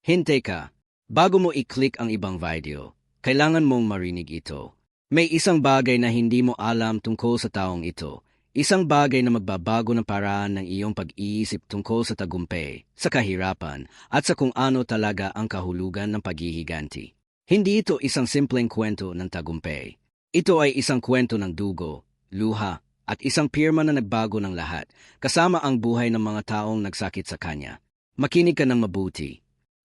Hintay ka. Bago mo i-click ang ibang video, kailangan mong marinig ito. May isang bagay na hindi mo alam tungkol sa taong ito. Isang bagay na magbabago ng paraan ng iyong pag-iisip tungkol sa tagumpay, sa kahirapan, at sa kung ano talaga ang kahulugan ng paghihiganti. Hindi ito isang simpleng kwento ng tagumpay. Ito ay isang kwento ng dugo, luha, at isang pirma na nagbago ng lahat, kasama ang buhay ng mga taong nagsakit sa kanya. Makinig ka ng mabuti.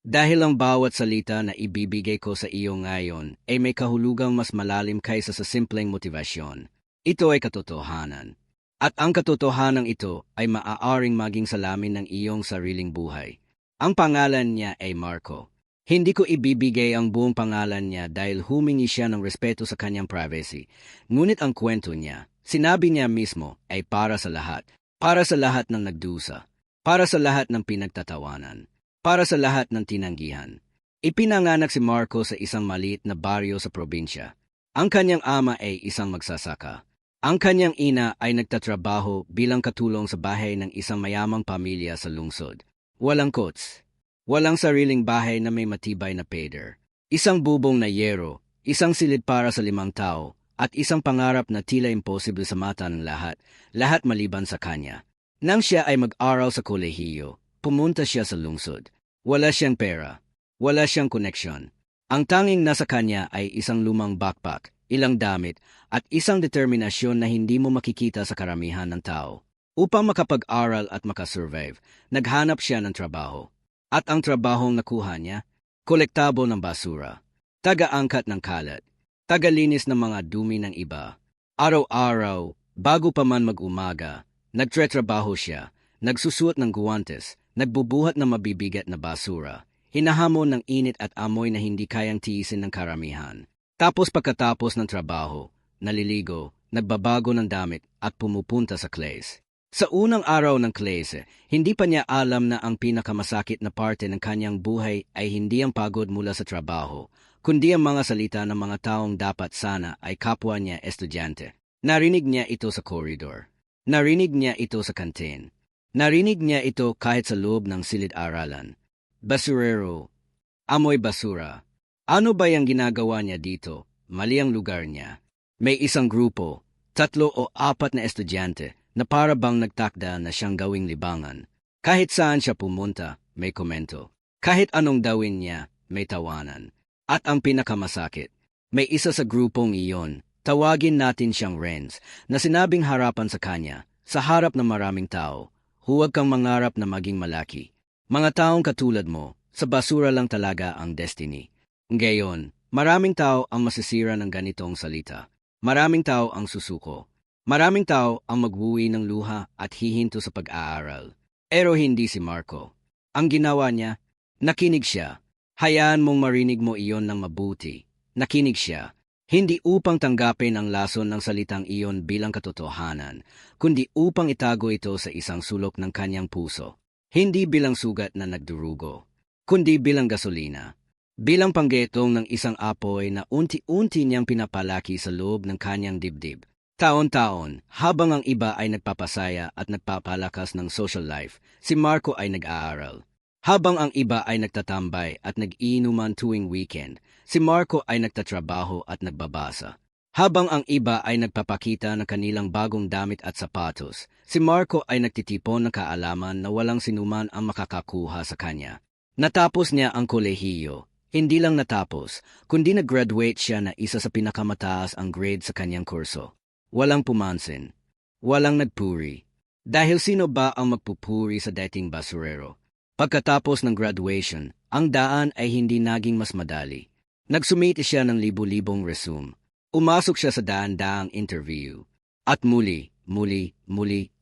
Dahil ang bawat salita na ibibigay ko sa iyo ngayon ay may kahulugang mas malalim kaysa sa simpleng motivasyon. Ito ay katotohanan. At ang katotohanan ito ay maaaring maging salamin ng iyong sariling buhay. Ang pangalan niya ay Marco. Hindi ko ibibigay ang buong pangalan niya dahil humingi siya ng respeto sa kanyang privacy. Ngunit ang kwento niya, sinabi niya mismo, ay para sa lahat. Para sa lahat ng nagdusa. Para sa lahat ng pinagtatawanan. Para sa lahat ng tinanggihan. Ipinanganak si Marco sa isang maliit na baryo sa probinsya. Ang kanyang ama ay isang magsasaka. Ang kanyang ina ay nagtatrabaho bilang katulong sa bahay ng isang mayamang pamilya sa lungsod. Walang kots. Walang sariling bahay na may matibay na pader. Isang bubong na yero, isang silid para sa 5 tao, at isang pangarap na tila imposible sa mata ng lahat maliban sa kanya. Nang siya ay mag-aral sa kolehiyo, pumunta siya sa lungsod. Wala siyang pera. Wala siyang koneksyon. Ang tanging nasa kanya ay isang lumang backpack, ilang damit, at isang determinasyon na hindi mo makikita sa karamihan ng tao. Upang makapag-aral at makasurvive, naghanap siya ng trabaho. At ang trabahong nakuha niya, kolektabo ng basura, taga-angkat ng kalat, tagalinis ng mga dumi ng iba. Araw-araw, bago pa man mag-umaga, nagtre-trabaho siya, nagsusuot ng guwantes, nagbubuhat ng mabibigat na basura, hinahamon ng init at amoy na hindi kayang tiisin ng karamihan. Tapos pagkatapos ng trabaho, naliligo, nagbabago ng damit at pumupunta sa class. Sa unang araw ng klase, hindi pa niya alam na ang pinakamasakit na parte ng kanyang buhay ay hindi ang pagod mula sa trabaho, kundi ang mga salita ng mga taong dapat sana ay kapwa niya estudyante. Narinig niya ito sa koridor. Narinig niya ito sa kantin. Narinig niya ito kahit sa loob ng silid-aralan. Basurero. Amoy basura. Ano ba yung ginagawa niya dito? Mali ang lugar niya. May isang grupo, 3 o 4 na estudyante, na para bang nagtakda na siyang gawing libangan. Kahit saan siya pumunta, may komento. Kahit anong dawin niya, may tawanan. At ang pinakamasakit, may isa sa grupong iyon, tawagin natin siyang Renz, na sinabing harapan sa kanya, sa harap ng maraming tao, huwag kang mangarap na maging malaki. Mga taong katulad mo, sa basura lang talaga ang destiny. Ngayon, maraming tao ang masisira ng ganitong salita. Maraming tao ang susuko. Maraming tao ang magwuwi ng luha at hihinto sa pag-aaral. Pero hindi si Marco. Ang ginawa niya, nakinig siya. Hayaan mong marinig mo iyon ng mabuti. Nakinig siya. Hindi upang tanggapin ang lason ng salitang iyon bilang katotohanan, kundi upang itago ito sa isang sulok ng kanyang puso. Hindi bilang sugat na nagdurugo, kundi bilang gasolina. Bilang panggetong ng isang apoy na unti-unti niyang pinapalaki sa loob ng kanyang dibdib. Taon-taon, habang ang iba ay nagpapasaya at nagpapalakas ng social life, si Marco ay nag-aaral. Habang ang iba ay nagtatambay at nag-iinuman tuwing weekend, si Marco ay nagtatrabaho at nagbabasa. Habang ang iba ay nagpapakita ng kanilang bagong damit at sapatos, si Marco ay nagtitipon ng kaalaman na walang sinuman ang makakakuha sa kanya. Natapos niya ang kolehiyo. Hindi lang natapos, kundi nag-graduate siya na isa sa pinakamataas ang grade sa kanyang kurso. Walang pumansin. Walang nagpuri. Dahil sino ba ang magpupuri sa dating basurero? Pagkatapos ng graduation, ang daan ay hindi naging mas madali. Nagsumite siya ng libu-libong resume. Umasok siya sa daan-daang interview. At muli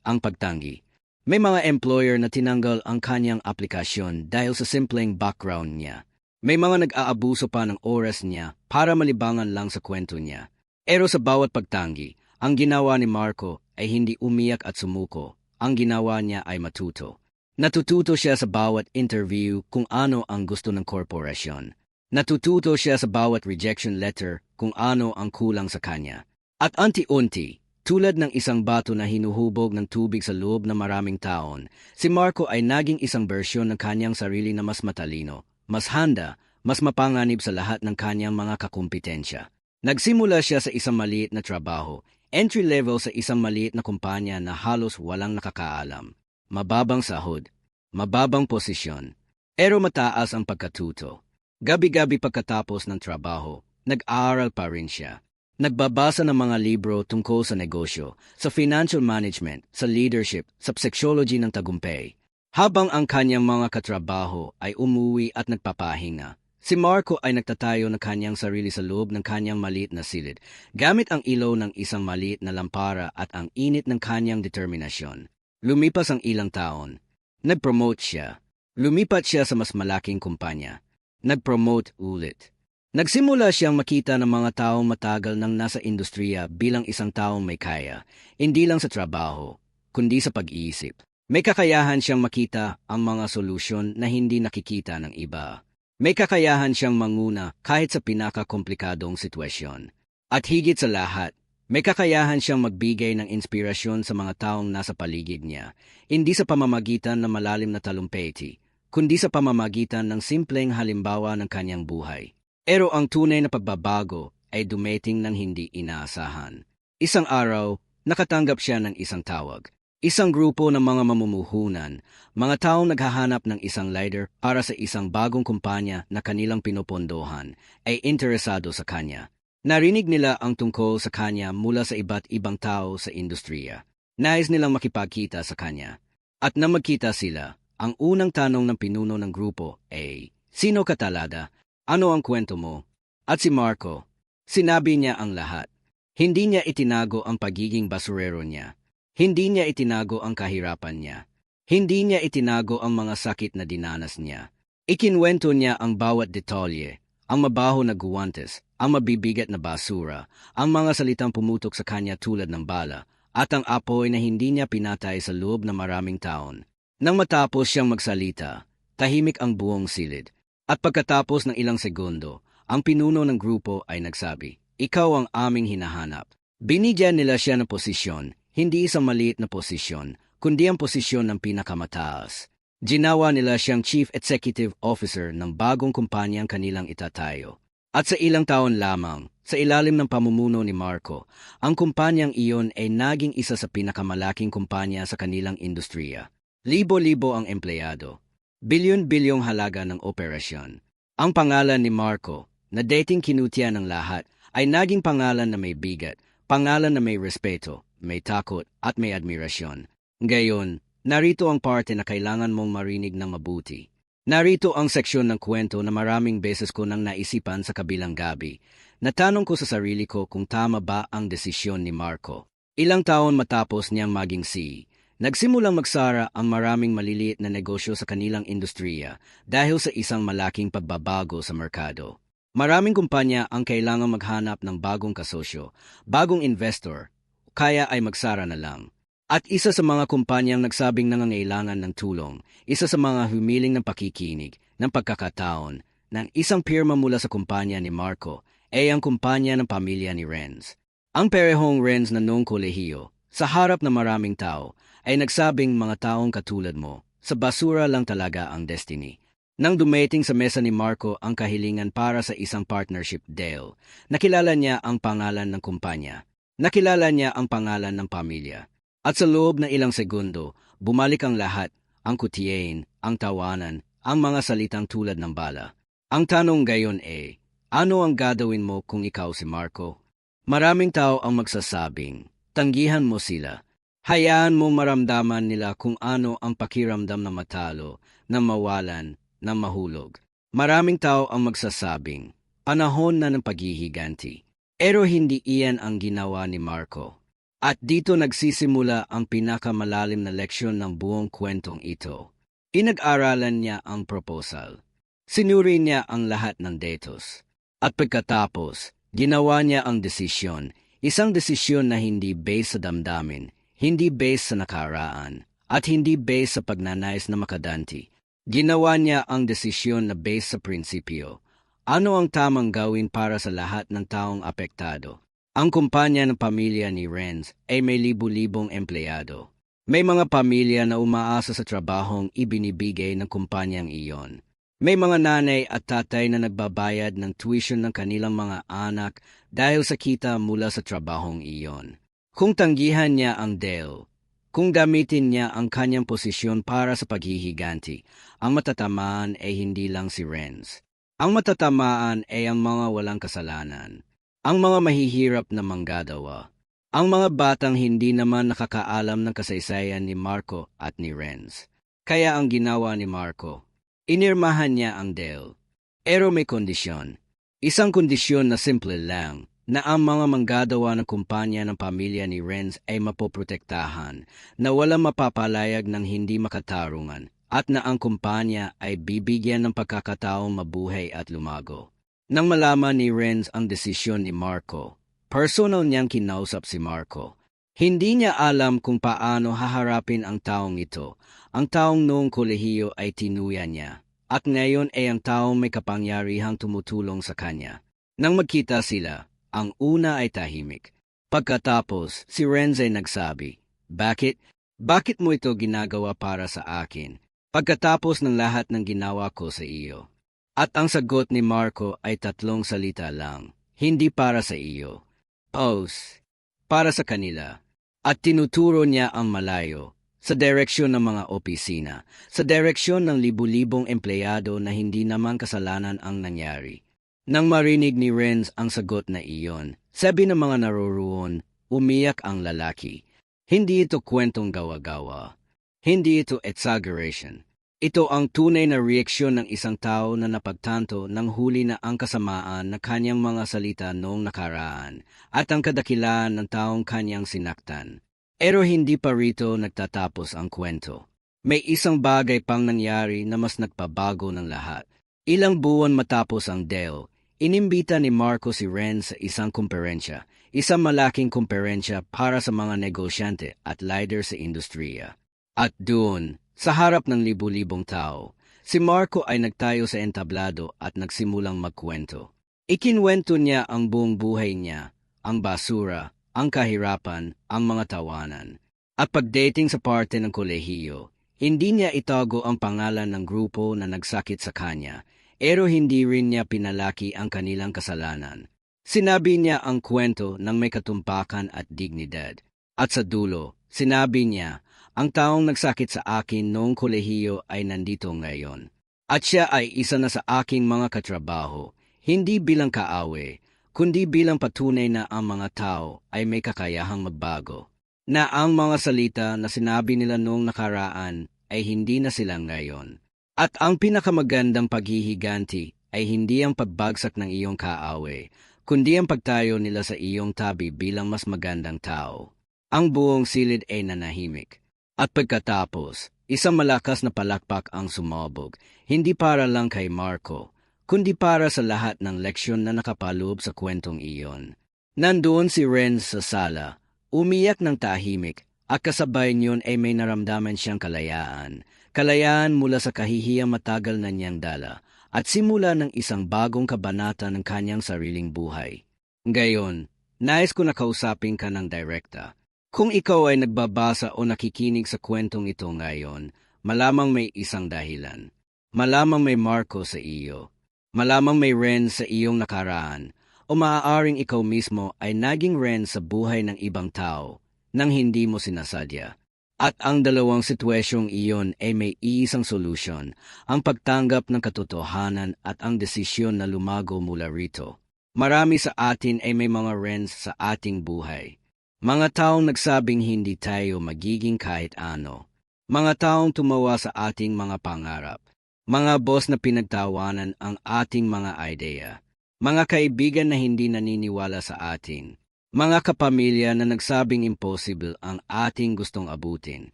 ang pagtanggi. May mga employer na tinanggal ang kanyang aplikasyon dahil sa simpleng background niya. May mga nag-aabuso pa ng oras niya para malibangan lang sa kwento niya. Pero sa bawat pagtanggi, ang ginawa ni Marco ay hindi umiyak at sumuko. Ang ginawa niya ay matuto. Natututo siya sa bawat interview kung ano ang gusto ng korporasyon. Natututo siya sa bawat rejection letter kung ano ang kulang sa kanya. At unti-unti, tulad ng isang bato na hinuhubog ng tubig sa loob ng maraming taon, si Marco ay naging isang bersyon ng kanyang sarili na mas matalino, mas handa, mas mapanganib sa lahat ng kanyang mga kakumpetensya. Nagsimula siya sa isang maliit na trabaho, entry level sa isang maliit na kumpanya na halos walang nakakaalam. Mababang sahod, mababang posisyon, pero mataas ang pagkatuto. Gabi-gabi pagkatapos ng trabaho, nag-aaral pa rin siya. Nagbabasa ng mga libro tungkol sa negosyo, sa financial management, sa leadership, sa psychology ng tagumpay. Habang ang kanyang mga katrabaho ay umuwi at nagpapahinga, si Marco ay nagtatayo ng kanyang sarili sa loob ng kanyang maliit na silid, gamit ang ilaw ng isang maliit na lampara at ang init ng kanyang determinasyon. Lumipas ang ilang taon. Nag-promote siya. Lumipat siya sa mas malaking kumpanya. Nag-promote ulit. Nagsimula siyang makita ng mga taong matagal nang nasa industriya bilang isang taong may kaya, hindi lang sa trabaho, kundi sa pag-iisip. May kakayahan siyang makita ang mga solusyon na hindi nakikita ng iba. May kakayahan siyang manguna kahit sa pinakakomplikadong sitwasyon. At higit sa lahat, may kakayahan siyang magbigay ng inspirasyon sa mga taong nasa paligid niya, hindi sa pamamagitan ng malalim na talumpati, kundi sa pamamagitan ng simpleng halimbawa ng kanyang buhay. Pero ang tunay na pagbabago ay dumating ng hindi inaasahan. Isang araw, nakatanggap siya ng isang tawag. Isang grupo ng mga mamumuhunan, mga taong naghahanap ng isang leader para sa isang bagong kumpanya na kanilang pinupondohan, ay interesado sa kanya. Narinig nila ang tungkol sa kanya mula sa iba't ibang tao sa industriya. Nais nilang makipagkita sa kanya. At nang magkita sila, ang unang tanong ng pinuno ng grupo ay, "Sino ka talaga? Ano ang kwento mo?" At si Marco, sinabi niya ang lahat. Hindi niya itinago ang pagiging basurero niya. Hindi niya itinago ang kahirapan niya. Hindi niya itinago ang mga sakit na dinanas niya. Ikinwento niya ang bawat detalye, ang mabaho na guwantes, ang mabibigat na basura, ang mga salitang pumutok sa kanya tulad ng bala, at ang apoy na hindi niya pinatay sa loob ng maraming taon. Nang matapos siyang magsalita, tahimik ang buong silid. At pagkatapos ng ilang segundo, ang pinuno ng grupo ay nagsabi, "Ikaw ang aming hinahanap." Binigyan nila siya ng posisyon, hindi isang maliit na posisyon, kundi ang posisyon ng pinakamataas. Ginawa nila siyang Chief Executive Officer ng bagong kumpanyang kanilang itatayo. At sa ilang taon lamang, sa ilalim ng pamumuno ni Marco, ang kumpanyang iyon ay naging isa sa pinakamalaking kumpanya sa kanilang industriya. Libo-libo ang empleyado. Bilyon-bilyong halaga ng operasyon. Ang pangalan ni Marco, na dating kinutya ng lahat, ay naging pangalan na may bigat, pangalan na may respeto, may takot at may admirasyon. Ngayon, narito ang parte na kailangan mong marinig ng mabuti. Narito ang seksyon ng kwento na maraming beses ko nang naisipan sa kabilang gabi. Natanong ko sa sarili ko kung tama ba ang desisyon ni Marco. Ilang taon matapos niyang maging CEO, nagsimulang magsara ang maraming maliliit na negosyo sa kanilang industriya dahil sa isang malaking pagbabago sa merkado. Maraming kumpanya ang kailangang maghanap ng bagong kasosyo, bagong investor, kaya ay magsara na lang. At isa sa mga kumpanyang nagsabing nangangailangan ng tulong, isa sa mga humiling ng pakikinig, ng pagkakataon, ng isang pirma mula sa kumpanya ni Marco, ay ang kumpanya ng pamilya ni Renz. Ang parehong Renz na noong kolehiyo, sa harap ng maraming tao, ay nagsabing mga taong katulad mo, sa basura lang talaga ang destiny. Nang dumating sa mesa ni Marco ang kahilingan para sa isang partnership deal, nakilala niya ang pangalan ng kumpanya. Nakilala niya ang pangalan ng pamilya. At sa loob ng ilang segundo, bumalik ang lahat, ang kutiyain, ang tawanan, ang mga salitang tulad ng bala. Ang tanong gayon ay, ano ang gagawin mo kung ikaw si Marco? Maraming tao ang magsasabing, tanggihan mo sila. Hayaan mo maramdaman nila kung ano ang pakiramdam na matalo, na mawalan, na mahulog. Maraming tao ang magsasabing, panahon na ng paghihiganti. Pero hindi iyan ang ginawa ni Marco. At dito nagsisimula ang pinakamalalim na leksyon ng buong kwentong ito. Pinag-aralan niya ang proposal. Sinuri niya ang lahat ng datos. At pagkatapos, ginawa niya ang desisyon. Isang desisyon na hindi based sa damdamin, hindi based sa nakaraan, at hindi based sa pagnanais na makadanti. Ginawa niya ang desisyon na based sa prinsipyo. Ano ang tamang gawin para sa lahat ng taong apektado? Ang kumpanya ng pamilya ni Renz ay may libu-libong empleyado. May mga pamilya na umaasa sa trabahong ibinibigay ng kumpanyang iyon. May mga nanay at tatay na nagbabayad ng tuition ng kanilang mga anak dahil sa kita mula sa trabahong iyon. Kung tanggihan niya ang Dale, kung gamitin niya ang kanyang posisyon para sa paghihiganti, ang matatamaan ay hindi lang si Renz. Ang matatamaan ay ang mga walang kasalanan, ang mga mahihirap na manggagawa, ang mga batang hindi naman nakakaalam ng kasaysayan ni Marco at ni Renz. Kaya ang ginawa ni Marco, inirmahan niya ang Dale. Pero may kondisyon. Isang kondisyon na simple lang, na ang mga manggagawa ng kumpanya ng pamilya ni Renz ay mapoprotektahan, na walang mapapalayag ng hindi makatarungan, at na ang kumpanya ay bibigyan ng pagkakataong mabuhay at lumago. Nang malaman ni Renz ang desisyon ni Marco, personal niyang kinausap si Marco. Hindi niya alam kung paano haharapin ang taong ito. Ang taong noong kolehiyo ay tinuya niya, at ngayon ay ang taong may kapangyarihang tumutulong sa kanya. Nang magkita sila, ang una ay tahimik. Pagkatapos, si Renz ay nagsabi, Bakit? Bakit mo ito ginagawa para sa akin? Pagkatapos ng lahat ng ginawa ko sa iyo. At ang sagot ni Marco ay 3 salita lang, hindi para sa iyo. Pause. Para sa kanila. At tinuturo niya ang malayo, sa direksyon ng mga opisina, sa direksyon ng libu-libong empleyado na hindi naman kasalanan ang nangyari. Nang marinig ni Renz ang sagot na iyon, sabi ng mga naroroon, umiyak ang lalaki. Hindi ito kwentong gawa-gawa. Hindi ito exaggeration. Ito ang tunay na reaksyon ng isang tao na napagtanto ng huli na ang kasamaan na kanyang mga salita noong nakaraan at ang kadakilaan ng taong kanyang sinaktan. Pero hindi pa rito nagtatapos ang kwento. May isang bagay pang nangyari na mas nagpabago ng lahat. Ilang buwan matapos ang Dale, inimbita ni Marco si Renz sa isang komperensya, isang malaking komperensya para sa mga negosyante at leader sa industriya. At doon, sa harap ng libu-libong tao, si Marco ay nagtayo sa entablado at nagsimulang magkwento. Ikinwento niya ang buong buhay niya, ang basura, ang kahirapan, ang mga tawanan. At pagdating sa parte ng kolehiyo, hindi niya itago ang pangalan ng grupo na nagsakit sa kanya, pero hindi rin niya pinalaki ang kanilang kasalanan. Sinabi niya ang kwento ng may katumpakan at dignidad. At sa dulo, sinabi niya, ang taong nagsakit sa akin noong kolehiyo ay nandito ngayon. At siya ay isa na sa aking mga katrabaho, hindi bilang kaawe, kundi bilang patunay na ang mga tao ay may kakayahang magbago. Na ang mga salita na sinabi nila noong nakaraan ay hindi na sila ngayon. At ang pinakamagandang paghihiganti ay hindi ang pagbagsak ng iyong kaawe, kundi ang pagtayo nila sa iyong tabi bilang mas magandang tao. Ang buong silid ay nanahimik. At pagkatapos, isang malakas na palakpak ang sumabog, hindi para lang kay Marco, kundi para sa lahat ng leksyon na nakapaloob sa kwentong iyon. Nandoon si Renz sa sala, umiyak ng tahimik, at kasabay niyon ay may naramdaman siyang kalayaan. Kalayaan mula sa kahihiyang matagal na niyang dala, at simula ng isang bagong kabanata ng kanyang sariling buhay. Ngayon, nais ko na kausapin ka ng direkta. Kung ikaw ay nagbabasa o nakikinig sa kwentong ito ngayon, malamang may isang dahilan. Malamang may Marco sa iyo. Malamang may Renz sa iyong nakaraan. O maaaring ikaw mismo ay naging Renz sa buhay ng ibang tao nang hindi mo sinasadya. At ang dalawang sitwasyong iyon ay may iisang solusyon, ang pagtanggap ng katotohanan at ang desisyon na lumago mula rito. Marami sa atin ay may mga Renz sa ating buhay. Mga taong nagsabing hindi tayo magiging kahit ano. Mga taong tumawa sa ating mga pangarap. Mga boss na pinagtawanan ang ating mga ideya. Mga kaibigan na hindi naniniwala sa atin. Mga kapamilya na nagsabing impossible ang ating gustong abutin.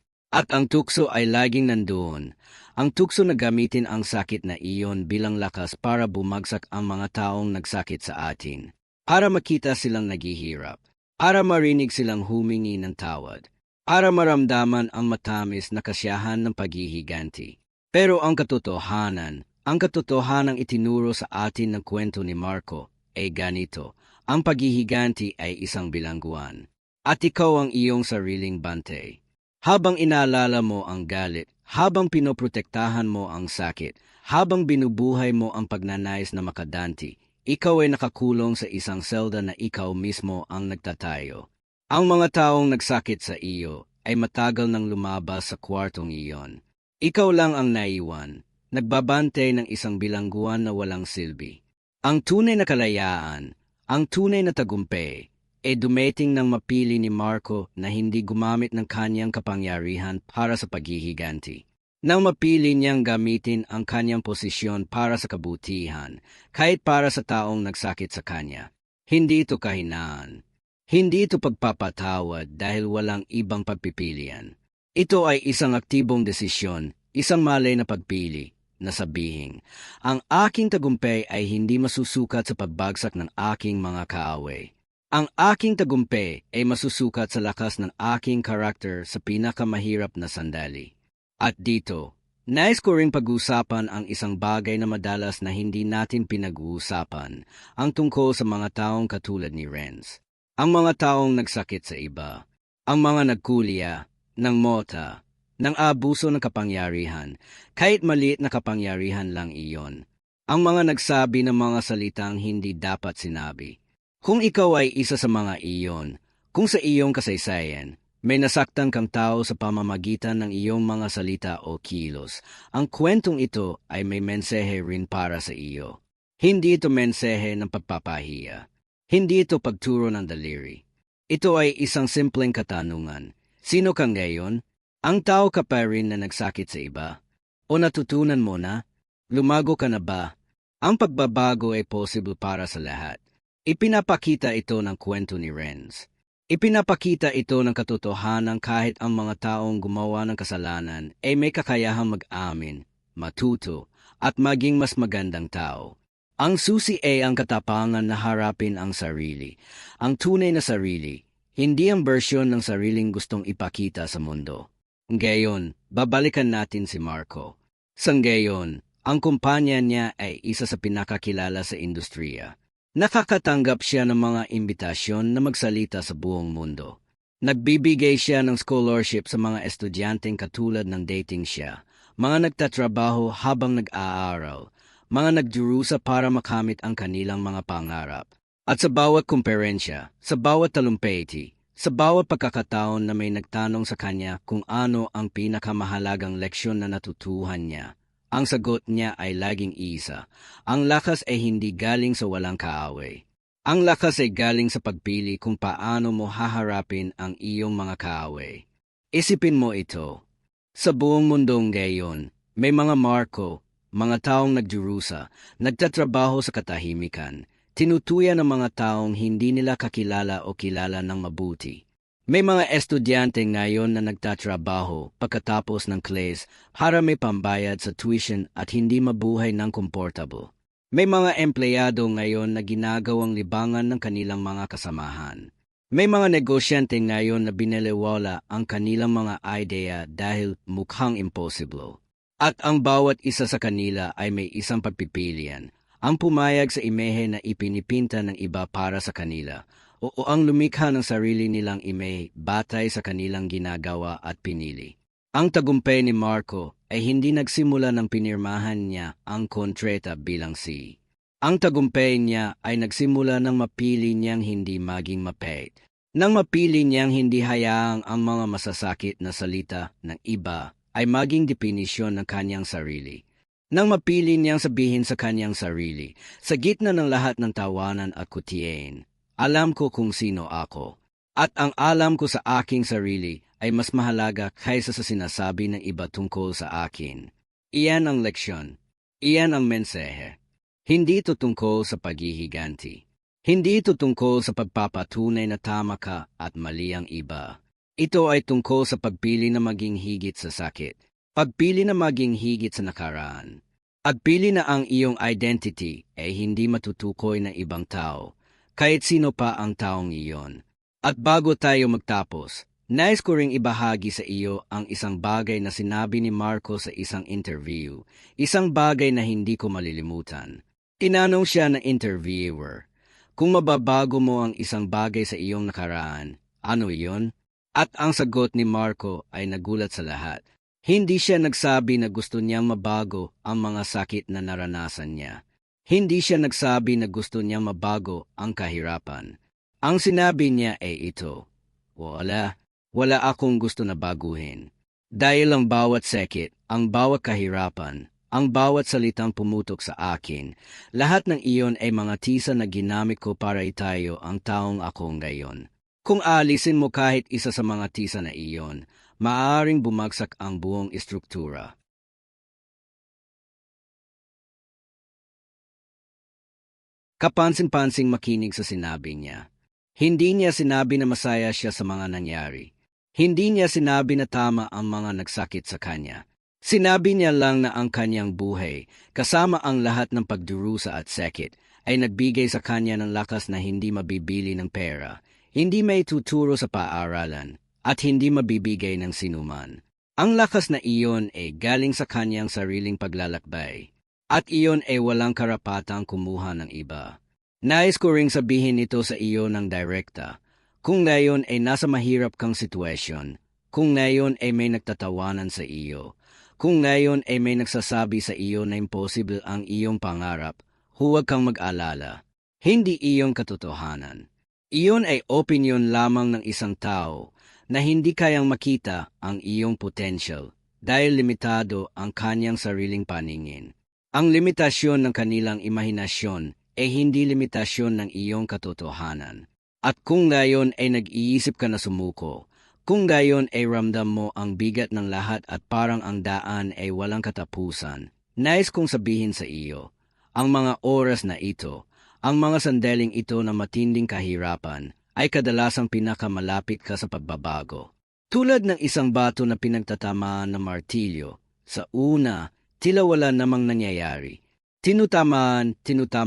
At ang tukso ay laging nandoon. Ang tukso na gamitin ang sakit na iyon bilang lakas para bumagsak ang mga taong nagsakit sa atin. Para makita silang naghihirap. Para marinig silang humingi ng tawad, para maramdaman ang matamis na kasiyahan ng paghihiganti. Pero ang katotohanang itinuro sa atin ng kwento ni Marco ay ganito, ang paghihiganti ay isang bilangguan, at ikaw ang iyong sariling bantay. Habang inaalala mo ang galit, habang pinoprotektahan mo ang sakit, habang binubuhay mo ang pagnanais na makadanti, ikaw ay nakakulong sa isang selda na ikaw mismo ang nagtatayo. Ang mga taong nagsakit sa iyo ay matagal nang lumabas sa kwartong iyon. Ikaw lang ang naiwan, nagbabantay ng isang bilangguan na walang silbi. Ang tunay na kalayaan, ang tunay na tagumpay, dumating nang mapili ni Marco na hindi gumamit ng kanyang kapangyarihan para sa paghihiganti. Nang mapili niyang gamitin ang kanyang posisyon para sa kabutihan, kahit para sa taong nagsakit sa kanya. Hindi ito kahinaan. Hindi ito pagpapatawad dahil walang ibang pagpipilian. Ito ay isang aktibong desisyon, isang malay na pagpili, na sabihin, ang aking tagumpay ay hindi masusukat sa pagbagsak ng aking mga kaaway. Ang aking tagumpay ay masusukat sa lakas ng aking karakter sa pinakamahirap na sandali. At dito, nais ko ring pag-usapan ang isang bagay na madalas na hindi natin pinag-uusapan, ang tungkol sa mga taong katulad ni Renz. Ang mga taong nagsakit sa iba, ang mga nagkulya, ng mota, ng abuso ng kapangyarihan, kahit maliit na kapangyarihan lang iyon. Ang mga nagsabi ng mga salitang hindi dapat sinabi. Kung ikaw ay isa sa mga iyon, kung sa iyong kasaysayan, may nasaktan kang tao sa pamamagitan ng iyong mga salita o kilos, ang kwentong ito ay may mensahe rin para sa iyo. Hindi ito mensahe ng pagpapahiya. Hindi ito pagturo ng daliri. Ito ay isang simpleng katanungan. Sino ka ngayon? Ang tao ka pa rin na nagsakit sa iba? O natutunan mo na? Lumago ka na ba? Ang pagbabago ay possible para sa lahat. Ipinapakita ito ng kwento ni Renz. Ipinapakita ito ng katotohanan kahit ang mga taong gumawa ng kasalanan ay may kakayahang mag-amin, matuto, at maging mas magandang tao. Ang susi ay ang katapangan na harapin ang sarili. Ang tunay na sarili, hindi ang bersyon ng sariling gustong ipakita sa mundo. Ngayon, babalikan natin si Marco. Sa ngayon, ang kumpanya niya ay isa sa pinakakilala sa industriya. Nakakatanggap siya ng mga imbitasyon na magsalita sa buong mundo. Nagbibigay siya ng scholarship sa mga estudyanteng katulad ng dating siya, mga nagtatrabaho habang nag-aaral, mga nagdurusa para makamit ang kanilang mga pangarap. At sa bawat kumperensya, sa bawat talumpati, sa bawat pagkakataon na may nagtanong sa kanya kung ano ang pinakamahalagang leksyon na natutuhan niya, ang sagot niya ay laging isa. Ang lakas ay hindi galing sa walang kaaway. Ang lakas ay galing sa pagpili kung paano mo haharapin ang iyong mga kaaway. Isipin mo ito. Sa buong mundo ngayon, may mga Marco, mga taong nagdurusa, nagtatrabaho sa katahimikan, tinutuyan ng mga taong hindi nila kakilala o kilala ng mabuti. May mga estudyante ngayon na nagtatrabaho pagkatapos ng class para may pambayad sa tuition at hindi mabuhay ng komportable. May mga empleyado ngayon na ginagawang libangan ng kanilang mga kasamahan. May mga negosyante ngayon na binaliwala ang kanilang mga idea dahil mukhang impossible. At ang bawat isa sa kanila ay may isang pagpipilian, ang pumayag sa imehe na ipinipinta ng iba para sa kanila, o ang lumikha ng sarili nilang imehe batay sa kanilang ginagawa at pinili. Ang tagumpay ni Marco ay hindi nagsimula ng pinirmahan niya ang kontrata bilang CEO. Ang tagumpay niya ay nagsimula ng mapili niyang hindi maging mapait, nang mapili niyang hindi hayaang ang mga masasakit na salita ng iba ay maging definisyon ng kanyang sarili. Nang mapili niyang sabihin sa kanyang sarili, sa gitna ng lahat ng tawanan at kutiyain, alam ko kung sino ako, at ang alam ko sa aking sarili ay mas mahalaga kaysa sa sinasabi ng iba tungkol sa akin. Iyan ang leksyon. Iyan ang mensahe. Hindi ito tungkol sa paghihiganti. Hindi ito tungkol sa pagpapatunay na tama ka at mali ang iba. Ito ay tungkol sa pagpili na maging higit sa sakit. Pagpili na maging higit sa nakaraan. Pagpili na ang iyong identity ay hindi matutukoy ng ibang tao, kahit sino pa ang taong iyon. At bago tayo magtapos, nais ko ring ibahagi sa iyo ang isang bagay na sinabi ni Marco sa isang interview, isang bagay na hindi ko malilimutan. Tinanong siya ng interviewer, kung mababago mo ang isang bagay sa iyong nakaraan, ano iyon? At ang sagot ni Marco ay nagulat sa lahat. Hindi siya nagsabi na gusto niyang mabago ang mga sakit na naranasan niya. Hindi siya nagsabi na gusto niyang mabago ang kahirapan. Ang sinabi niya ay ito, wala akong gusto na baguhin. Dahil ang bawat sakit, ang bawat kahirapan, ang bawat salitang pumutok sa akin, lahat ng iyon ay mga tisa na ginamit ko para itayo ang taong ako ngayon. Kung aalisin mo kahit isa sa mga tisa na iyon, maaaring bumagsak ang buong istruktura. Kapansin-pansing makinig sa sinabi niya. Hindi niya sinabi na masaya siya sa mga nangyari. Hindi niya sinabi na tama ang mga nagsakit sa kanya. Sinabi niya lang na ang kanyang buhay, kasama ang lahat ng pagdurusa at sakit, ay nagbigay sa kanya ng lakas na hindi mabibili ng pera, hindi may tuturo sa paaralan, at hindi mabibigay ng sinuman. Ang lakas na iyon ay galing sa kanyang sariling paglalakbay, at iyon ay walang karapatang kumuha ng iba. Nais ko ring sabihin ito sa iyo ng direkta. Kung ngayon ay nasa mahirap kang sitwasyon, kung ngayon ay may nagtatawanan sa iyo, kung ngayon ay may nagsasabi sa iyo na imposible ang iyong pangarap, huwag kang mag-alala. Hindi iyon katotohanan. Iyon ay opinyon lamang ng isang tao na hindi kayang makita ang iyong potential dahil limitado ang kanyang sariling paningin. Ang limitasyon ng kanilang imahinasyon ay hindi limitasyon ng iyong katotohanan. At kung ngayon ay nag-iisip ka na sumuko, kung ngayon ay ramdam mo ang bigat ng lahat at parang ang daan ay walang katapusan, nais kong sabihin sa iyo, ang mga oras na ito, ang mga sandaling ito na matinding kahirapan, ay kadalasang pinakamalapit ka sa pagbabago. Tulad ng isang bato na pinagtatamaan ng martilyo, sa una, tila wala namang nangyayari. Tinutamaan.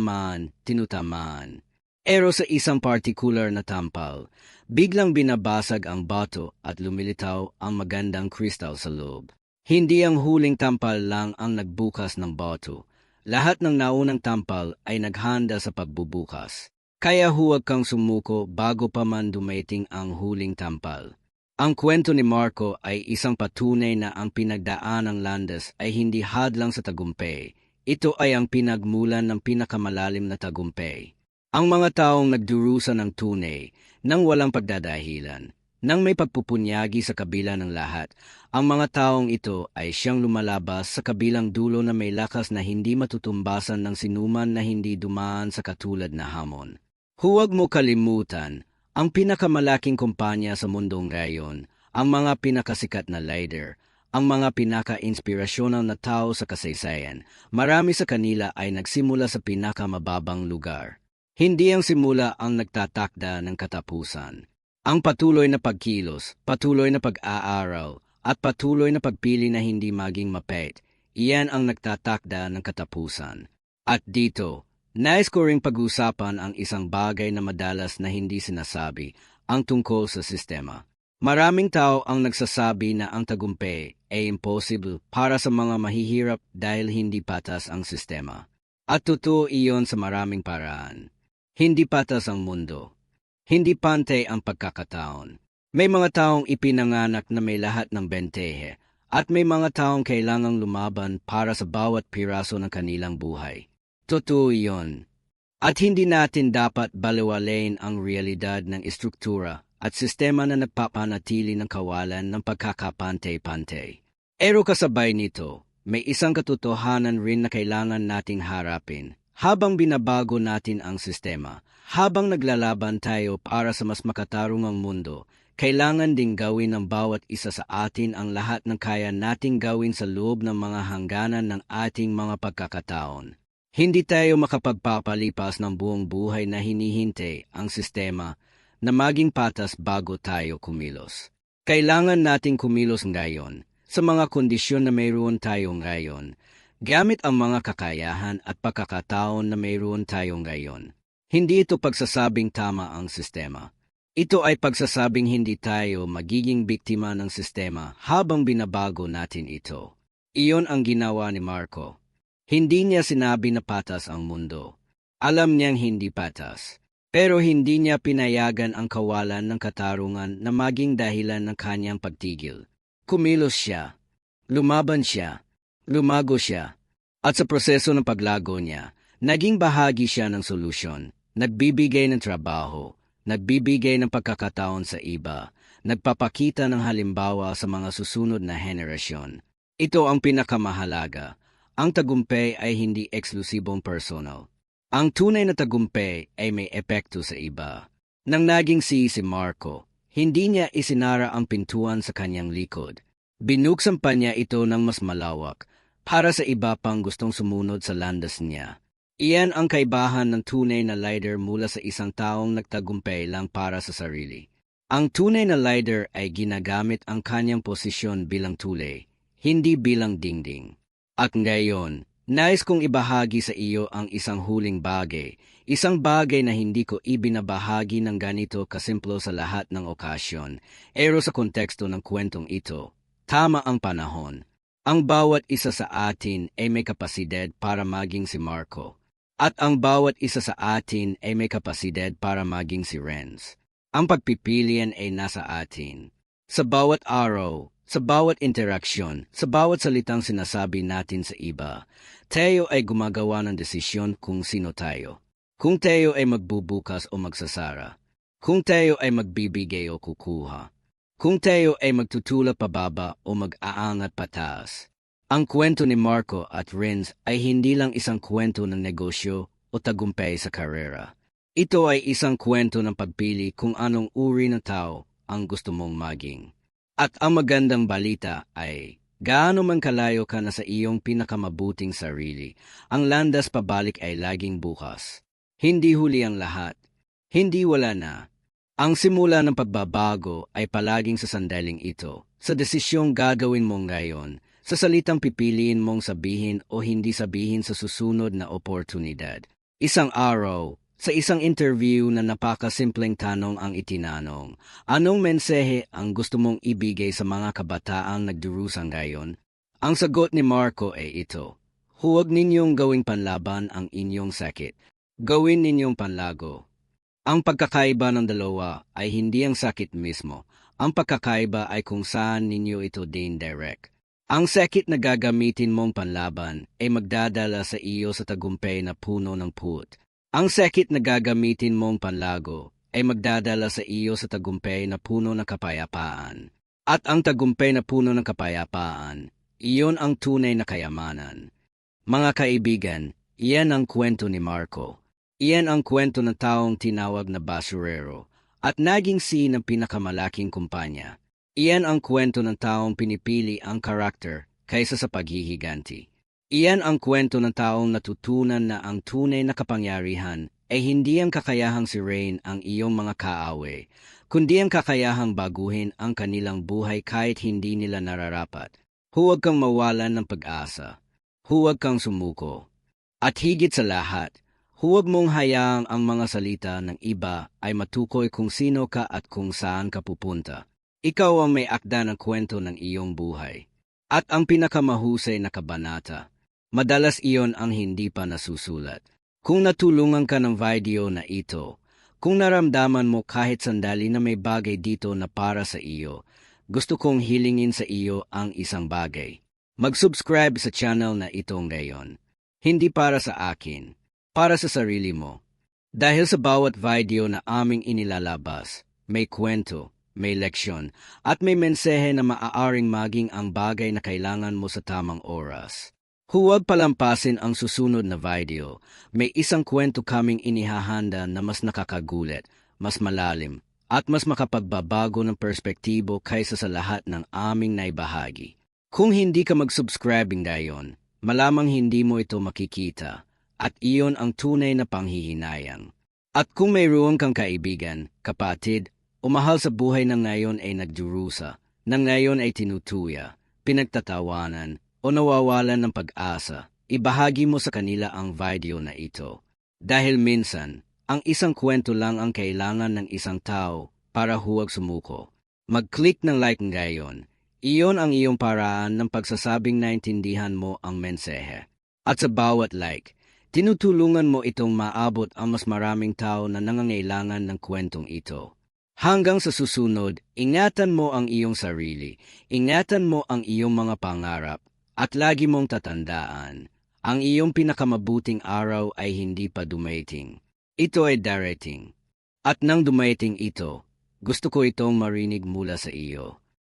Pero sa isang particular na tampal, biglang binabasag ang bato at lumilitaw ang magandang kristal sa loob. Hindi ang huling tampal lang ang nagbukas ng bato. Lahat ng naunang tampal ay naghanda sa pagbubukas. Kaya huwag kang sumuko bago pa man dumating ang huling tampal. Ang kwento ni Marco ay isang patunay na ang pinagdaan ng landas ay hindi hadlang sa tagumpay. Ito ay ang pinagmulan ng pinakamalalim na tagumpay. Ang mga taong nagdurusa ng tunay, nang walang pagdadahilan, nang may pagpupunyagi sa kabila ng lahat, ang mga taong ito ay siyang lumalabas sa kabilang dulo na may lakas na hindi matutumbasan ng sinuman na hindi dumaan sa katulad na hamon. Huwag mo kalimutan, ang pinakamalaking kumpanya sa mundong ngayon, ang mga pinakasikat na leader, ang mga pinaka-inspirasyonal na tao sa kasaysayan, marami sa kanila ay nagsimula sa pinakamababang lugar. Hindi ang simula ang nagtatakda ng katapusan. Ang patuloy na pagkilos, patuloy na pag-aaral, at patuloy na pagpili na hindi maging mapait, iyan ang nagtatakda ng katapusan. At dito, nais ko ring pag-usapan ang isang bagay na madalas na hindi sinasabi, ang tungkol sa sistema. Maraming tao ang nagsasabi na ang tagumpay ay impossible para sa mga mahihirap dahil hindi patas ang sistema. At totoo iyon sa maraming paraan. Hindi patas ang mundo. Hindi pantay ang pagkakataon. May mga taong ipinanganak na may lahat ng bentehe at may mga taong kailangang lumaban para sa bawat piraso ng kanilang buhay. Totoo iyon. At hindi natin dapat baliwalain ang realidad ng istruktura at sistema na nagpapanatili ng kawalan ng pagkakapantay-pantay. Pero kasabay nito, may isang katotohanan rin na kailangan nating harapin. Habang binabago natin ang sistema, habang naglalaban tayo para sa mas makatarungang mundo, kailangan ding gawin ng bawat isa sa atin ang lahat ng kaya nating gawin sa loob ng mga hangganan ng ating mga pagkakataon. Hindi tayo makapagpapalipas ng buong buhay na hinihintay ang sistema na maging patas bago tayo kumilos. Kailangan nating kumilos ngayon sa mga kondisyon na mayroon tayo ngayon, gamit ang mga kakayahan at pagkakataon na mayroon tayo ngayon. Hindi ito pagsasabing tama ang sistema. Ito ay pagsasabing hindi tayo magiging biktima ng sistema habang binabago natin ito. Iyon ang ginawa ni Marco. Hindi niya sinabi na patas ang mundo. Alam niyang hindi patas. Pero hindi niya pinayagan ang kawalan ng katarungan na maging dahilan ng kanyang pagtigil. Kumilos siya. Lumaban siya, lumago siya, at sa proseso ng paglago niya, naging bahagi siya ng solusyon, nagbibigay ng trabaho, nagbibigay ng pagkakataon sa iba, nagpapakita ng halimbawa sa mga susunod na henerasyon. Ito ang pinakamahalaga. Ang tagumpay ay hindi eksklusibong personal. Ang tunay na tagumpay ay may epekto sa iba. Nang naging si Marco, hindi niya isinara ang pintuan sa kanyang likod. Binuksan pa niya ito ng mas malawak para sa iba pang gustong sumunod sa landas niya. Iyan ang kaibahan ng tunay na leader mula sa isang taong nagtagumpay lang para sa sarili. Ang tunay na leader ay ginagamit ang kanyang posisyon bilang tulay, hindi bilang dingding. At ngayon, nais kong ibahagi sa iyo ang isang huling bagay, isang bagay na hindi ko ibinabahagi ng ganito kasimplo sa lahat ng okasyon, pero sa konteksto ng kwentong ito. Tama ang panahon. Ang bawat isa sa atin ay may kapasidad para maging si Marco. At ang bawat isa sa atin ay may kapasidad para maging si Renz. Ang pagpipilian ay nasa atin. Sa bawat araw, sa bawat interaksyon, sa bawat salitang sinasabi natin sa iba, tayo ay gumagawa ng desisyon kung sino tayo. Kung tayo ay magbubukas o magsasara. Kung tayo ay magbibigay o kukuha. Kung tayo ay magtutulak pababa o mag-aangat pataas. Ang kwento ni Marco at Renz ay hindi lang isang kwento ng negosyo o tagumpay sa karera. Ito ay isang kwento ng pagpili kung anong uri ng tao ang gusto mong maging. At ang magandang balita ay, gaano man kalayo ka na sa iyong pinakamabuting sarili, ang landas pabalik ay laging bukas. Hindi huli ang lahat. Hindi wala na. Ang simula ng pagbabago ay palaging sa sandaling ito, sa desisyong gagawin mo ngayon, sa salitang pipiliin mong sabihin o hindi sabihin sa susunod na oportunidad. Isang araw, sa isang interview na napakasimpleng tanong ang itinanong, anong mensahe ang gusto mong ibigay sa mga kabataang nagdurusa ngayon? Ang sagot ni Marco ay ito, huwag ninyong gawing panlaban ang inyong sakit. Gawin ninyong panlago. Ang pagkakaiba ng dalawa ay hindi ang sakit mismo. Ang pagkakaiba ay kung saan ninyo ito dindirect. Ang sakit na gagamitin mong panlaban ay magdadala sa iyo sa tagumpay na puno ng puot. Ang sakit na gagamitin mong panlago ay magdadala sa iyo sa tagumpay na puno ng kapayapaan. At ang tagumpay na puno ng kapayapaan, iyon ang tunay na kayamanan. Mga kaibigan, iyan ang kwento ni Marco. Iyan ang kwento ng taong tinawag na basurero at naging si ng pinakamalaking kumpanya. Iyan ang kwento ng taong pinipili ang karakter kaysa sa paghihiganti. Iyan ang kwento ng taong natutunan na ang tunay na kapangyarihan ay hindi ang kakayahang sirain ang iyong mga kaaway, kundi ang kakayahang baguhin ang kanilang buhay kahit hindi nila nararapat. Huwag kang mawalan ng pag-asa. Huwag kang sumuko. At higit sa lahat, huwag mong hayaang ang mga salita ng iba ay matukoy kung sino ka at kung saan ka pupunta. Ikaw ang may akda ng kwento ng iyong buhay. At ang pinakamahusay na kabanata, madalas iyon ang hindi pa nasusulat. Kung natulungan ka ng video na ito, kung naramdaman mo kahit sandali na may bagay dito na para sa iyo, gusto kong hilingin sa iyo ang isang bagay. Mag-subscribe sa channel na ito ngayon. Hindi para sa akin, para sa sarili mo. Dahil sa bawat video na aming inilalabas, may kwento, may leksyon, at may mensahe na maaaring maging ang bagay na kailangan mo sa tamang oras. Huwag palampasin ang susunod na video. May isang kwento kaming inihahanda na mas nakakagulat, mas malalim, at mas makapagbabago ng perspektibo kaysa sa lahat ng aming naibahagi. Kung hindi ka mag-subscribe ngayon, malamang hindi mo ito makikita, at iyon ang tunay na panghihinayang. At kung mayroon kang kaibigan, kapatid, o mahal sa buhay na ngayon ay nagdurusa, na ngayon ay tinutuya, pinagtatawanan, o nawawalan ng pag-asa, ibahagi mo sa kanila ang video na ito. Dahil minsan, ang isang kwento lang ang kailangan ng isang tao para huwag sumuko. Mag-click ng like ngayon. Iyon ang iyong paraan ng pagsasabing naintindihan mo ang mensahe. At sa bawat like, tinutulungan mo itong maabot ang mas maraming tao na nangangailangan ng kwentong ito. Hanggang sa susunod, ingatan mo ang iyong sarili, ingatan mo ang iyong mga pangarap, at lagi mong tatandaan, ang iyong pinakamabuting araw ay hindi pa dumating. Ito ay darating. At nang dumating ito, gusto ko itong marinig mula sa iyo.